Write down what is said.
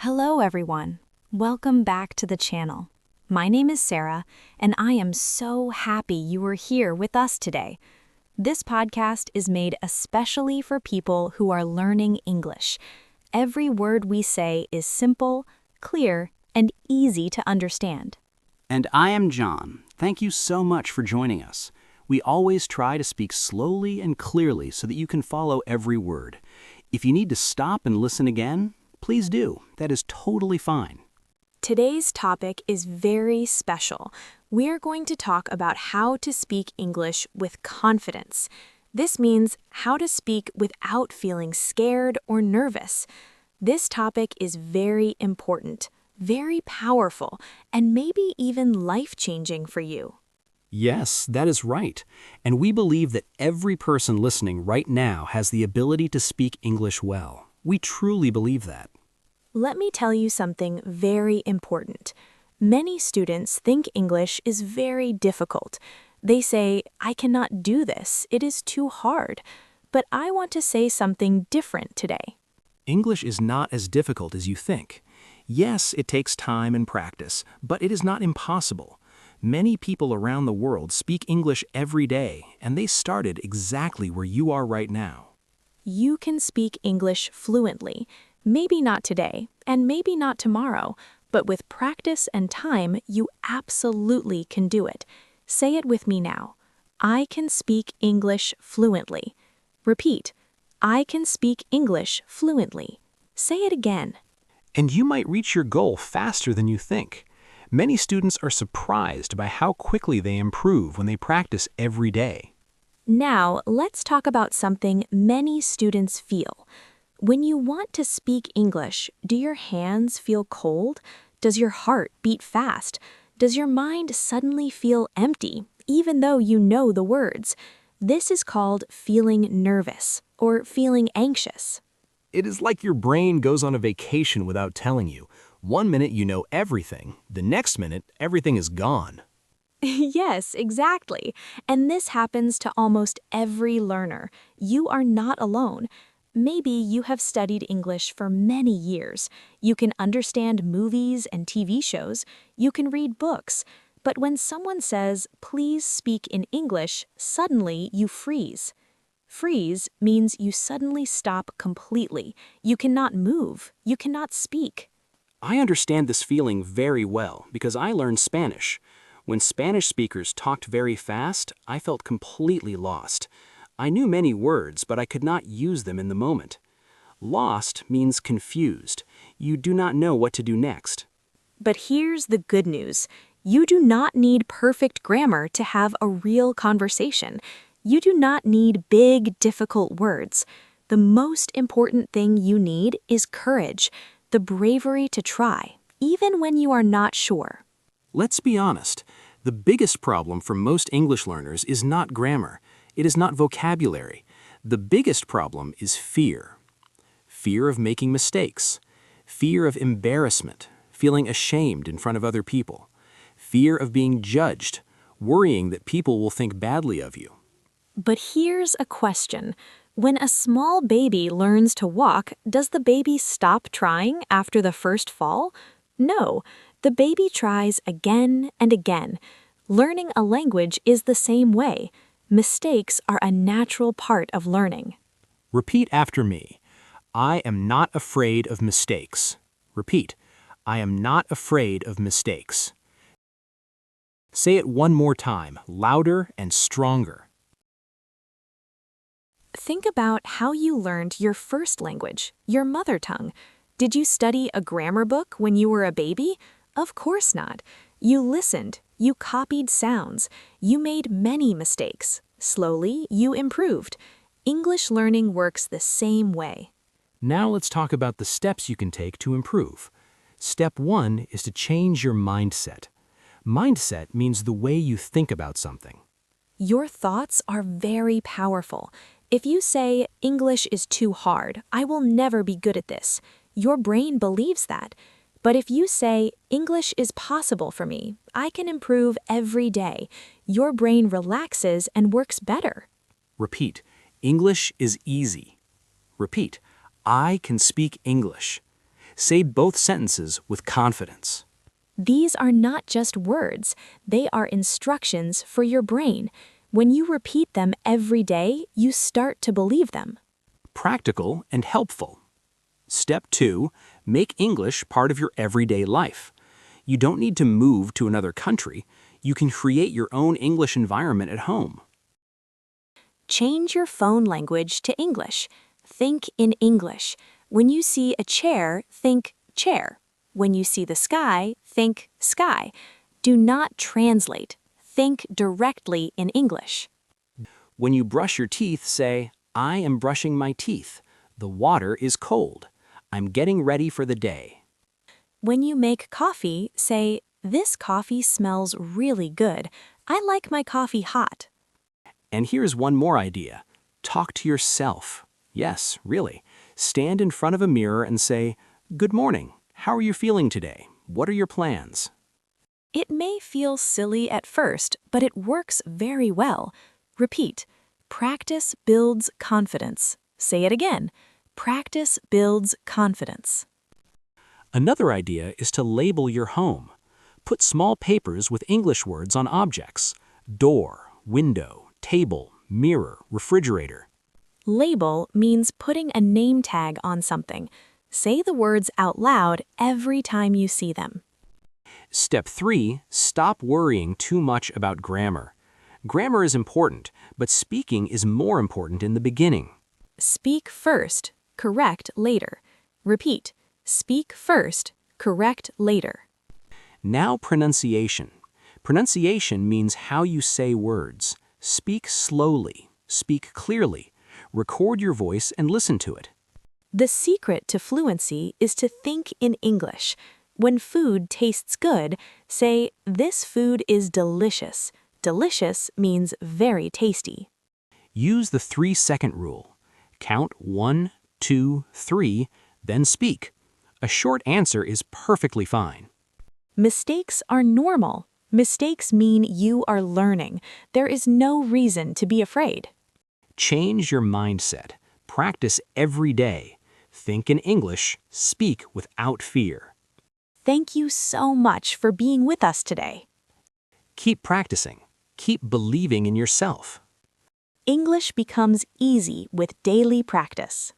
Hello everyone. Welcome back to the channel. My name is Sarah, and I am so happy you are here with us today. This podcast is made especially for people who are learning English. Every word we say is simple, clear, and easy to understand. And I am John. Thank you so much for joining us. We always try to speak slowly and clearly so that you can follow every word. If you need to stop and listen again, please do. That is totally fine. Today's topic is very special. We are going to talk about how to speak English with confidence. This means how to speak without feeling scared or nervous. This topic is very important, very powerful, and maybe even life-changing for you. Yes, that is right. And we believe that every person listening right now has the ability to speak English well. We truly believe that. Let me tell you something very important. Many students think English is very difficult. They say, "I cannot do this, it is too hard." But I want to say something different today. English is not as difficult as you think. Yes, it takes time and practice, but it is not impossible. Many people around the world speak English every day, and they started exactly where you are right now. You can speak English fluently. Maybe not today, and maybe not tomorrow, but with practice and time, you absolutely can do it. Say it with me now. I can speak English fluently. Repeat. I can speak English fluently. Say it again. And you might reach your goal faster than you think. Many students are surprised by how quickly they improve when they practice every day. Now, let's talk about something many students feel. When you want to speak English, do your hands feel cold? Does your heart beat fast? Does your mind suddenly feel empty, even though you know the words? This is called feeling nervous or feeling anxious. It is like your brain goes on a vacation without telling you. One minute you know everything, the next minute everything is gone. Yes, exactly. And this happens to almost every learner. You are not alone. Maybe you have studied English for many years. You can understand movies and TV shows. You can read books. But when someone says, "Please speak in English," suddenly you freeze. Freeze means you suddenly stop completely. You cannot move. You cannot speak. I understand this feeling very well because I learned Spanish. When Spanish speakers talked very fast, I felt completely lost. I knew many words, but I could not use them in the moment. Lost means confused. You do not know what to do next. But here's the good news. You do not need perfect grammar to have a real conversation. You do not need big, difficult words. The most important thing you need is courage, the bravery to try, even when you are not sure. Let's be honest. The biggest problem for most English learners is not grammar. It is not vocabulary. The biggest problem is fear. Fear of making mistakes. Fear of embarrassment, feeling ashamed in front of other people. Fear of being judged, worrying that people will think badly of you. But here's a question. When a small baby learns to walk, does the baby stop trying after the first fall? No, the baby tries again and again. Learning a language is the same way. Mistakes are a natural part of learning. Repeat after me. I am not afraid of mistakes. Repeat. I am not afraid of mistakes. Say it one more time, louder and stronger. Think about how you learned your first language, your mother tongue. Did you study a grammar book when you were a baby? Of course not. You listened, you copied sounds, you made many mistakes. Slowly, you improved. English learning works the same way. Now let's talk about the steps you can take to improve. Step 1 is to change your mindset. Mindset means the way you think about something. Your thoughts are very powerful. If you say, "English is too hard, I will never be good at this," your brain believes that. But if you say, "English is possible for me, I can improve every day," your brain relaxes and works better. Repeat. English is easy. Repeat. I can speak English. Say both sentences with confidence. These are not just words, they are instructions for your brain. When you repeat them every day, you start to believe them. Practical and helpful. Step 2. Make English part of your everyday life. You don't need to move to another country. You can create your own English environment at home. Change your phone language to English. Think in English. When you see a chair, think chair. When you see the sky, think sky. Do not translate. Think directly in English. When you brush your teeth, say, I am brushing my teeth. The water is cold. I'm getting ready for the day. When you make coffee, say, this coffee smells really good. I like my coffee hot. And here's one more idea. Talk to yourself. Yes, really. Stand in front of a mirror and say, Good morning. How are you feeling today? What are your plans? It may feel silly at first, but it works very well. Repeat. Practice builds confidence. Say it again. Practice builds confidence. Another idea is to label your home. Put small papers with English words on objects. Door, window, table, mirror, refrigerator. Label means putting a name tag on something. Say the words out loud every time you see them. Step 3. Stop worrying too much about grammar. Grammar is important, but speaking is more important in the beginning. Speak first, correct later. Repeat. Speak first, correct later. Now pronunciation. Pronunciation means how you say words. Speak slowly. Speak clearly. Record your voice and listen to it. The secret to fluency is to think in English. When food tastes good, say, this food is delicious. Delicious means very tasty. Use the 3-second rule. Count 1, 2, 3, then speak. A short answer is perfectly fine. Mistakes are normal. Mistakes mean you are learning. There is no reason to be afraid. Change your mindset. Practice every day. Think in English. Speak without fear. Thank you so much for being with us today. Keep practicing. Keep believing in yourself. English becomes easy with daily practice.